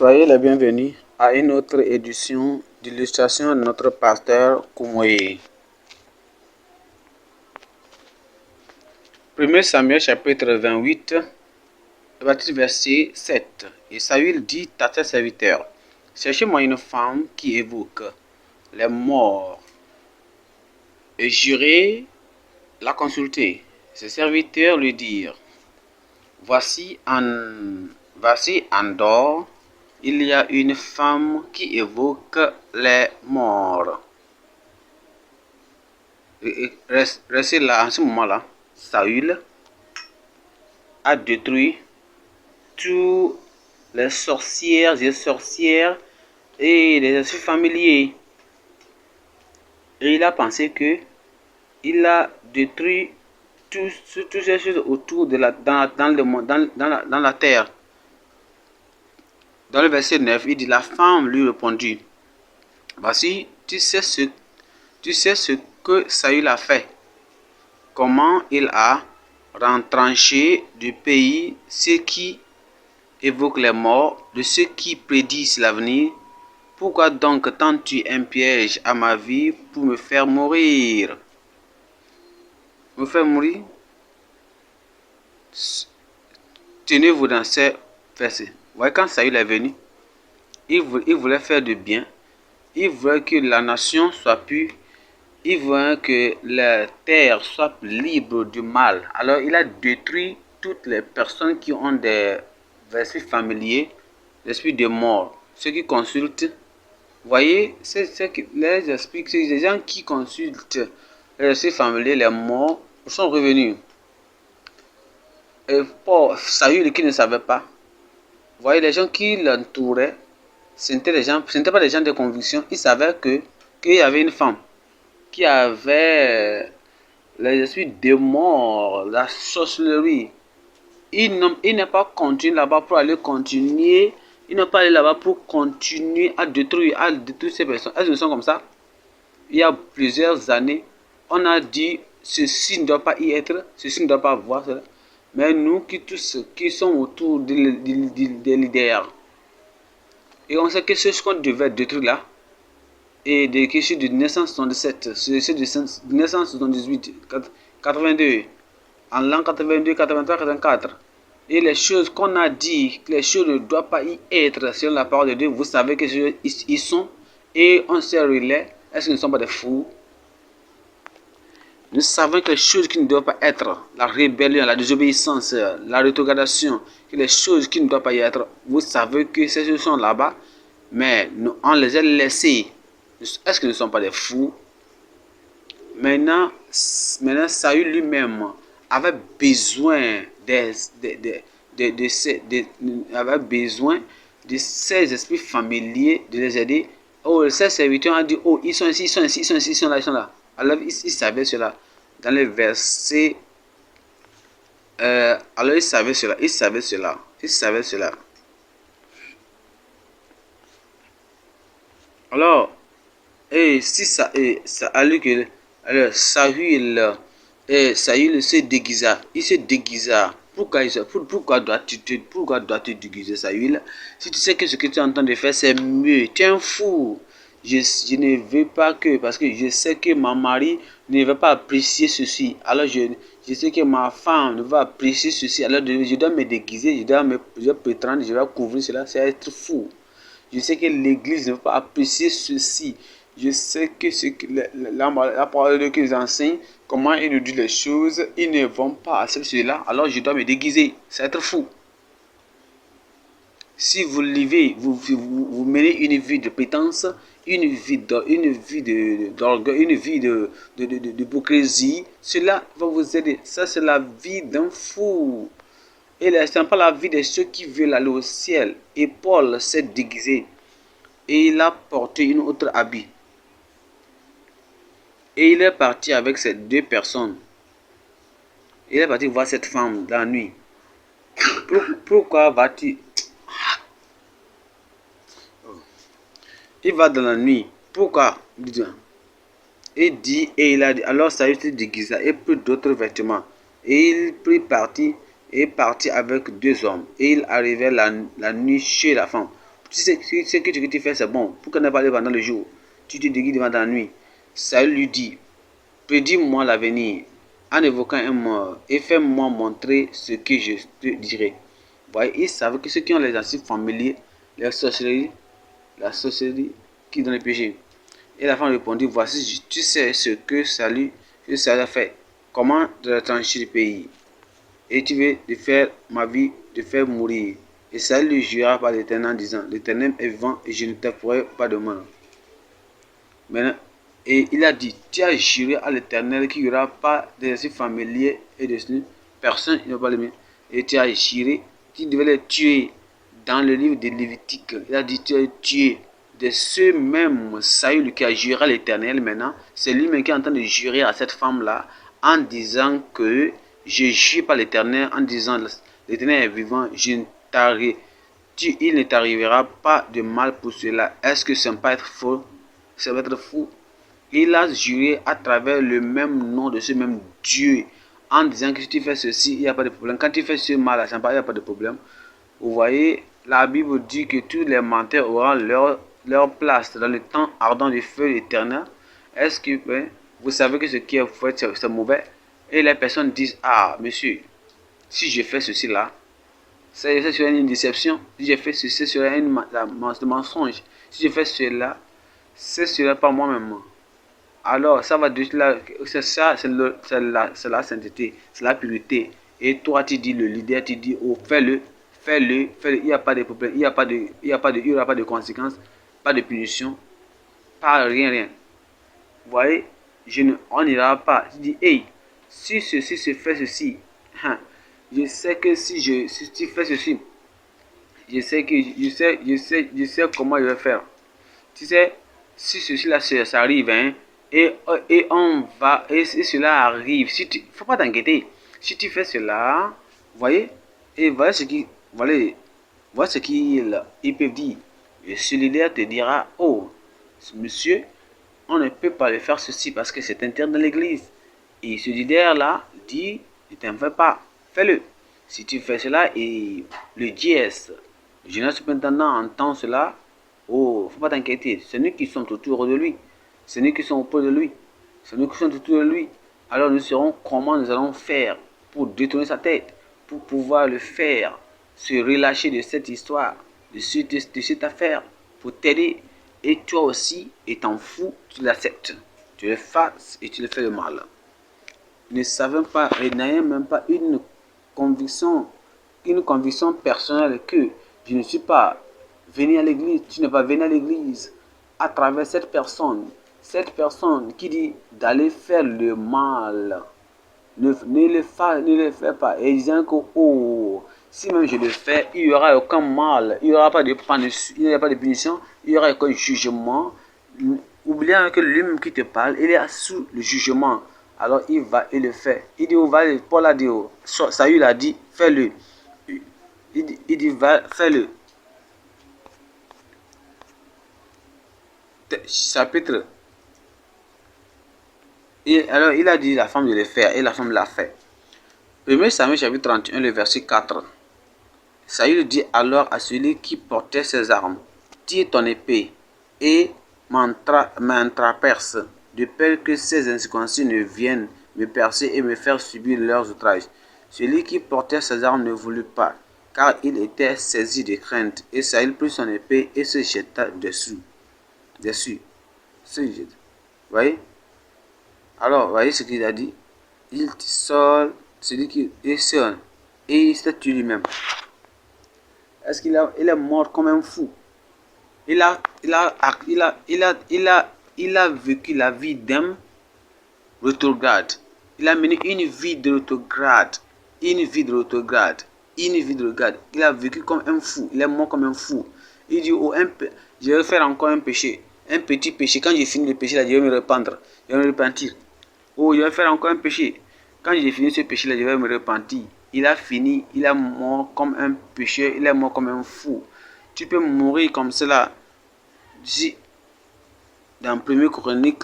Soyez les bienvenus à une autre édition d'illustration de notre pasteur Koumoye. 1 Samuel chapitre 28, verset 7. Et Saül dit à ses serviteurs, cherchez-moi une femme qui évoque les morts, et j'irai la consulter. Ses serviteurs lui dirent, voici en dehors, il y a une femme qui évoque les morts. Restez là, en ce moment-là, Saül a détruit tous les sorcières et les esprits familiers. Et il a pensé que il a détruit toutes ces choses autour de dans la terre. Dans le verset 9, il dit, la femme lui répondit, voici, tu sais ce que Saül a fait, comment il a retranché du pays ceux qui évoquent les morts, de ceux qui prédisent l'avenir. Pourquoi donc tends-tu un piège à ma vie pour me faire mourir? Me faire mourir? Tenez-vous dans ces versets. Vous voyez, quand Saül est venu, il voulait faire du bien. Il voulait que la nation soit pure. Il voulait que la terre soit libre du mal. Alors il a détruit toutes les personnes qui ont des esprits familiers, l'esprit de mort. Ceux qui consultent, vous voyez, les esprits, les gens qui consultent les esprits familiers, les morts, sont revenus. Et pour Saül qui ne savait pas, vous voyez, les gens qui l'entouraient, ce n'étaient pas des gens de conviction. Ils savaient qu'il y avait une femme qui avait les esprits de mort, la sorcellerie. Il n'est pas continué là-bas pour aller continuer. Il n'est pas allé là-bas pour continuer à détruire ces personnes. Elles ne sont comme ça. Il y a plusieurs années, on a dit ceci ne doit pas y être, ceci ne doit pas avoir cela. Mais nous qui sommes autour des leaders, et on sait que ce qu'on devait détruire là, et des questions de naissance 77, ceux de naissance 78, 82, en l'an 82, 83, 84. Et les choses qu'on a dit, les choses ne doivent pas y être selon la parole de Dieu, vous savez que ces choses y sont, et on se relaie. Est-ce qu'ils ne sont pas des fous? Nous savons que les choses qui ne doivent pas être, la rébellion, la désobéissance, la rétrogradation, que les choses qui ne doivent pas y être, vous savez que ces choses sont là-bas, mais on les a laissées. Est-ce que nous ne sommes pas des fous? Maintenant Saül lui-même avait besoin avait besoin de ces esprits familiers, de les aider. Oh, ses serviteurs ont dit, oh, ils sont ici, ils sont ici, ils sont ici, ils sont là, ils sont là. Alors, il savait cela. Dans le verset... alors, il savait cela, il savait cela, il savait cela. Alors, si ça allait que... Alors, Saül se déguisa. Il se déguisa. Pourquoi dois-tu te déguiser, Saül? Si tu sais que ce que tu es en train de faire, c'est mieux. Tu es un fou. Je ne veux pas que... Parce que je sais que ma mari ne va pas apprécier ceci. Alors, je sais que ma femme ne va apprécier ceci. Alors, je dois me déguiser. Je dois prétendre. Je dois couvrir cela. C'est être fou. Je sais que l'église ne va pas apprécier ceci. Je sais que la parole de Dieu qu'ils enseignent, comment ils nous disent les choses, ils ne vont pas accepter cela. Alors je dois me déguiser. C'est être fou. Si vous vivez, vous menez une vie de prétence, une vie d'orgueil, une vie d'hypocrisie, cela va vous aider. Ça, c'est la vie d'un fou. Et ce n'est pas la vie de ceux qui veulent aller au ciel. Et Paul s'est déguisé. Et il a porté une autre habit. Et il est parti avec ces deux personnes. Il est parti voir cette femme la nuit. Pourquoi va-t-il... Il va dans la nuit. Pourquoi? Et il a dit, alors Saül se déguisa et prit d'autres vêtements. Et il prit parti et partit avec deux hommes. Et il arrivait la nuit chez la femme. ce que tu fais, c'est bon. Pourquoi ne pas aller pendant le jour? Tu te déguises devant la nuit. Saül lui dit, prédis-moi l'avenir en évoquant un mort et fais-moi montrer ce que je te dirai. Vous voyez, ils savent que ceux qui ont les anciens familiers, la sorcellerie qui donne le péché. Et la femme répondit, voici, tu sais ce que Saül a fait. Comment de trancher le pays? Et tu veux de faire ma vie, de faire mourir. Et Saül lui jura par l'Éternel en disant, l'Éternel est vivant et je ne te ferai pas de mal. Maintenant, et il a dit, tu as juré à l'Éternel qu'il n'y aura pas d'exercice familier et de personne ne va pas le mettre. Et tu as juré qu'il devait les tuer. Dans le livre de Lévitique, il a dit, tu as tué de ce même Saül qui a juré à l'Éternel maintenant. C'est lui-même qui est en train de jurer à cette femme-là en disant que je jure par l'Éternel, en disant l'Éternel est vivant, il ne t'arrivera pas de mal pour cela. Est-ce que ça ne peut pas être faux? Ça va être fou. Il a juré à travers le même nom de ce même Dieu en disant que si tu fais ceci, il n'y a pas de problème. Quand tu fais ce mal, il n'y a pas de problème. Vous voyez, la Bible dit que tous les menteurs auront leur place dans le temps ardent du feu éternel. Est-ce que vous savez que ce qui est fait, c'est mauvais? Et les personnes disent, ah, monsieur, si je fais ceci là, c'est sur une déception. Si je fais ceci, c'est sur un mensonge. Si je fais cela, c'est cela pas moi-même. Alors, ça va de là, c'est ça, c'est la sainteté, c'est la pureté. Et toi, tu dis, le leader, tu dis, oh, fais-le, fais-le, fais-le. Il n'y a pas de problème, il y aura pas de conséquences, pas de punition, pas rien, rien. Vous voyez, on n'ira pas. Tu dis, hey, si ceci se fait ceci, hein, je sais que si tu fais ceci, je sais comment je vais faire. Tu sais, si ceci là ça arrive, hein, et on va, et cela arrive, si tu, faut pas t'inquiéter. Si tu fais cela, vous voyez, et voilà ce qu'ils peuvent dire. Le solidaire te dira, oh, monsieur, on ne peut pas le faire ceci parce que c'est interdit dans l'église. Et ce leader là dit, ne t'en fais pas, fais-le. Si tu fais cela et le dièse, le général superintendant entend cela, oh, faut pas t'inquiéter, c'est nous qui sommes autour de lui, c'est nous qui sommes auprès de lui, c'est nous qui sommes autour de lui. Alors nous saurons comment nous allons faire pour détourner sa tête, pour pouvoir le faire se relâcher de cette histoire, de cette affaire, pour t'aider. Et toi aussi, étant fou, tu l'acceptes. Tu le fasses et tu le fais le mal. Ne savons pas et n'ayant même pas une conviction personnelle que je ne suis pas venu à l'église, tu n'es pas venu à l'église à travers cette personne qui dit d'aller faire le mal. Ne le fais pas. Et disant que, oh, si même je le fais, il n'y aura aucun mal, il n'y aura pas de punition, il n'y aura aucun jugement. Oubliant que l'homme qui te parle, il est sous le jugement. Alors il va et le fait. Il dit, Paul a dit, Saül a dit, fais-le. Il dit, va, fais-le. Chapitre. Et alors il a dit la femme de le faire et la femme l'a fait. 1 Samuel chapitre 31, le verset 4. Saül dit alors à celui qui portait ses armes, tire ton épée et m'entraperce, de peur que ces incirconcis ne viennent me percer et me faire subir leurs outrages. Celui qui portait ses armes ne voulut pas, car il était saisi de crainte, et Saül prit son épée et se jeta dessus. Vous voyez? Alors, voyez ce qu'il a dit. Il sort, celui qui est seul, et il s'est tué lui-même. Est-ce il est mort comme un fou? Il a vécu la vie d'un rétrograde. Il a mené une vie de rétrograde. Une vie de rétrograde. Une vie de rétrograde. Il a vécu comme un fou. Il est mort comme un fou. Il dit, oh, je vais faire encore un péché. Un petit péché. Quand j'ai fini le péché, là, je vais me rependre. Je vais me repentir. Oh, je vais faire encore un péché. Quand j'ai fini ce péché-là, je vais me repentir. Il a fini, il est mort comme un pécheur, il est mort comme un fou. Tu peux mourir comme cela. Dis, dans 1 Chronique,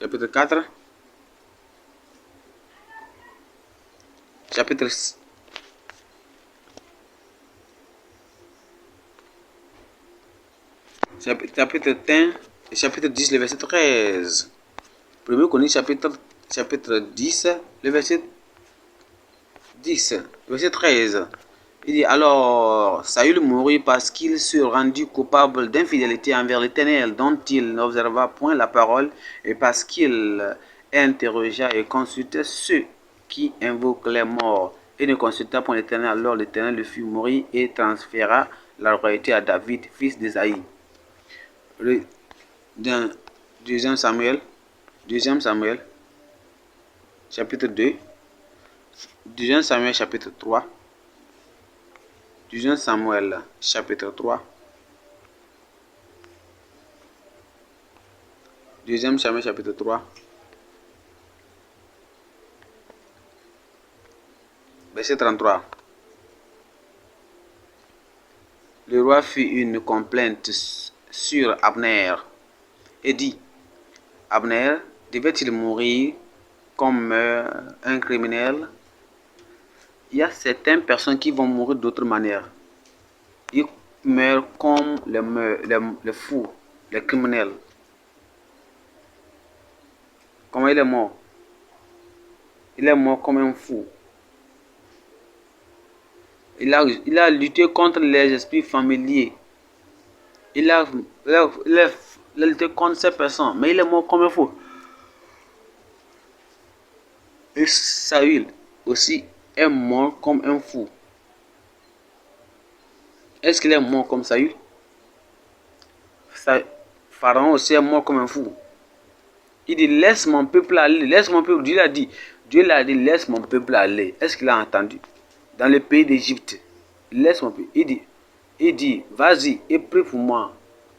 chapitre 4, chapitre chapitre 1 et chapitre 10, le verset 13. 1 Chronique, chapitre 10, le verset 10, verset 13. Il dit, alors Saül mourut parce qu'il se rendit coupable d'infidélité envers l'Éternel, dont il n'observa point la parole, et parce qu'il interrogea et consulta ceux qui invoquent les morts, et ne consulta point l'Éternel. Alors l'Éternel le fit mourir et transféra la royauté à David, fils d'Ésaïe. Dans 2 Samuel, chapitre 2, 2 Samuel, chapitre 3, 2 Samuel, chapitre 3, 2 Samuel, chapitre 3, verset 33. Le roi fit une complainte sur Abner et dit, Abner devait-il mourir comme un criminel? Il y a certaines personnes qui vont mourir d'autre manière. Ils meurent comme les fous, les criminels. Comment il est mort? Il est mort comme un fou. Il a lutté contre les esprits familiers. Il a lutté contre ces personnes, mais il est mort comme un fou. Et Saül aussi est mort comme un fou. Est-ce qu'il est mort comme Saül? Pharaon aussi est mort comme un fou. Il dit, laisse mon peuple aller, laisse mon peuple. Dieu l'a dit, laisse mon peuple aller. Est-ce qu'il a entendu? Dans le pays d'Égypte, laisse mon peuple. Il dit, vas-y et prie pour moi.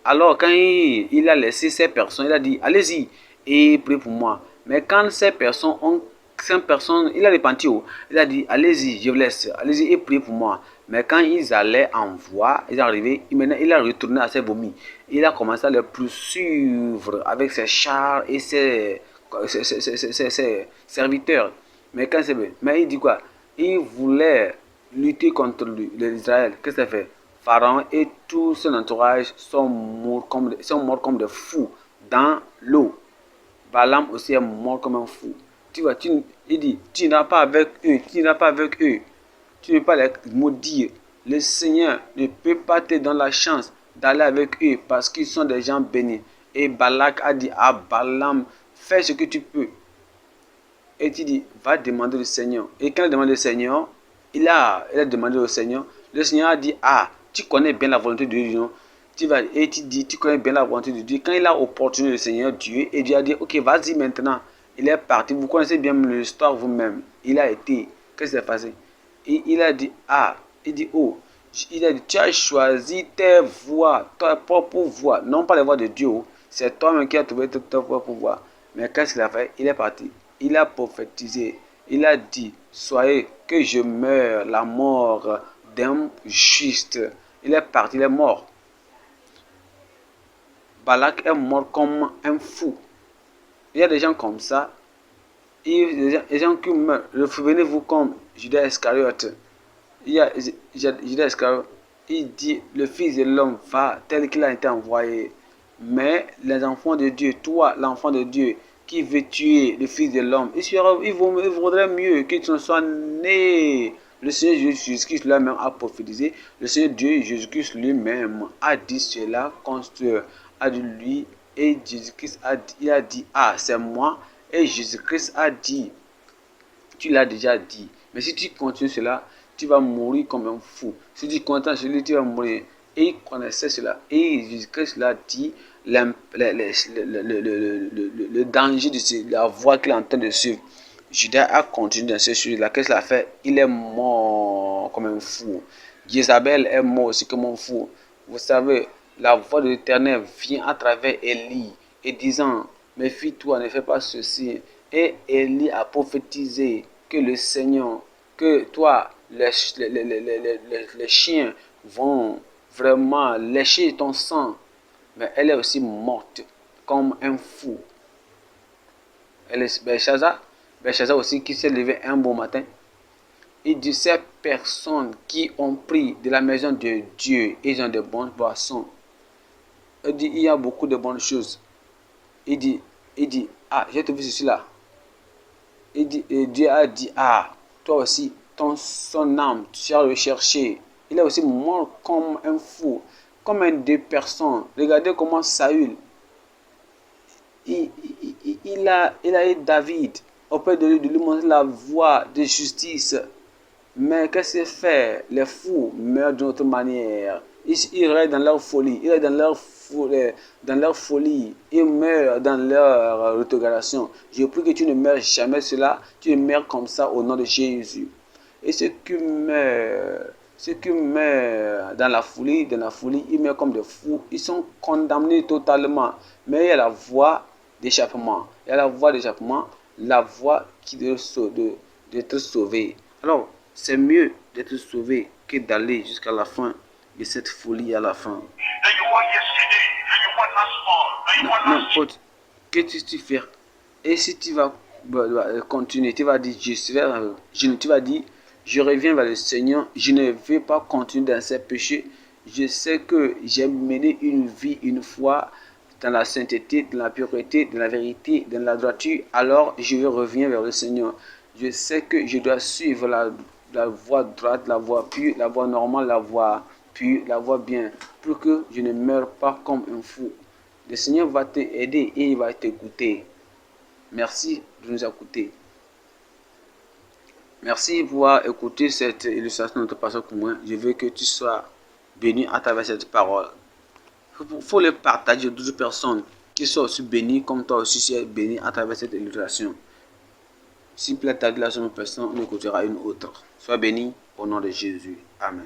Alors quand il a laissé ces personnes, il a dit, allez-y et prie pour moi. Mais quand ces personnes, il a repenti, il a dit, allez-y, je vous laisse, allez-y et priez pour moi. Mais quand ils allaient en voie, ils arrivaient, maintenant il a retourné à ses vomis. Il a commencé à les poursuivre avec ses chars et ses serviteurs. Mais il dit quoi? Il voulait lutter contre l'Israël. Qu'est-ce qu'il fait? Pharaon et tout son entourage sont morts comme des fous dans l'eau. Balaam aussi est mort comme un fou. Tu vois, il dit, tu n'as pas avec eux, tu n'as pas avec eux. Tu ne peux pas les maudire. Le Seigneur ne peut pas te donner la chance d'aller avec eux parce qu'ils sont des gens bénis. Et Balak a dit à Balaam, fais ce que tu peux. Et tu dis, va demander au Seigneur. Et quand il demande au Seigneur, il a demandé au Seigneur. Le Seigneur a dit, tu connais bien la volonté de Dieu, non? Et tu dis, tu connais bien la volonté de Dieu. Quand il a opportuné le Seigneur Dieu, et Dieu a dit, ok, vas-y maintenant. Il est parti. Vous connaissez bien l'histoire vous-même. Il a été. Qu'est-ce qui s'est passé? Et il a dit, il a dit, tu as choisi tes voies, ta propre voie, non pas les voies de Dieu. C'est toi-même qui as trouvé ta propre voie. Mais qu'est-ce qu'il a fait? Il est parti. Il a prophétisé. Il a dit, soyez que je meure la mort d'un juste. Il est parti, il est mort. Balak est mort comme un fou. Il y a des gens comme ça. Des gens qui meurent. Souvenez-vous comme Judas Iscariote. Il y a Judas Iscariote. Il dit, le Fils de l'homme va tel qu'il a été envoyé. Mais les enfants de Dieu, toi, l'enfant de Dieu, qui veut tuer le Fils de l'homme, il vaudrait mieux qu'il soit né. Le Seigneur Jésus-Christ lui-même a prophétisé. Le Seigneur Dieu Jésus-Christ lui-même a dit cela contre a dit lui. Et Jésus-Christ a dit, c'est moi. Et Jésus-Christ a dit, tu l'as déjà dit. Mais si tu continues cela, tu vas mourir comme un fou. Si tu continues cela, tu vas mourir. Et il connaissait cela. Et Jésus-Christ l'a dit, le danger de la voie qu'il est en train de suivre. Judas a continué dans ce sujet-là. Qu'est-ce qu'il a fait? Il est mort comme un fou. Jézabel est mort aussi comme un fou. Vous savez, la voix de l'Éternel vient à travers Élie et disant, méfie-toi, ne fais pas ceci. Et Élie a prophétisé que le Seigneur, que toi, les chiens vont vraiment lécher ton sang. Mais elle est aussi morte comme un fou. Elle est Belshazzar aussi qui s'est levé un bon matin. Il dit, ces personnes qui ont pris de la maison de Dieu, ils ont de bonnes boissons. dit, il y a beaucoup de bonnes choses. Il dit, ah, j'ai trouvé ceci là. Et Dieu a dit, ah, toi aussi, son âme, tu as recherché. Il est aussi mort comme un fou, comme un deux personnes. Regardez comment Saül, il a eu David auprès de lui montrer la voie de justice. Mais qu'est-ce qu'il fait? Les fous meurent d'une autre manière. Ils restent dans leur folie. Ils restent dans leur folie. Ils meurent dans leur rétrogradation. Je prie que tu ne meurs jamais cela. Tu meurs comme ça au nom de Jésus. Et ceux qui meurent dans la folie, ils meurent comme des fous. Ils sont condamnés totalement. Mais il y a la voie d'échappement. Il y a la voie d'échappement, la voie qui d'être sauvé. Alors, c'est mieux d'être sauvé que d'aller jusqu'à la fin de cette folie à la fin. N'importe que tu fais. Et si tu vas continuer, tu vas dire, tu vas dire, je reviens vers le Seigneur, je ne vais pas continuer dans ces péchés. Je sais que j'ai mené une vie une fois dans la sainteté, dans la pureté, dans la vérité, dans la droiture. Alors je reviens vers le Seigneur. Je sais que je dois suivre la voie droite, la voie pure, la voie normale, la voie pure, la voie bien, pour que je ne meure pas comme un fou. Le Seigneur va t'aider et il va t'écouter. Merci de nous écouter. Merci pour avoir écouté cette illustration de notre pasteur pour moi. Je veux que tu sois béni à travers cette parole. Il faut le partager à d'autres personnes qui soient aussi bénies comme toi aussi tu es béni à travers cette illustration. S'il plaît ta illustration, personne, on écoutera une autre. Sois béni au nom de Jésus. Amen.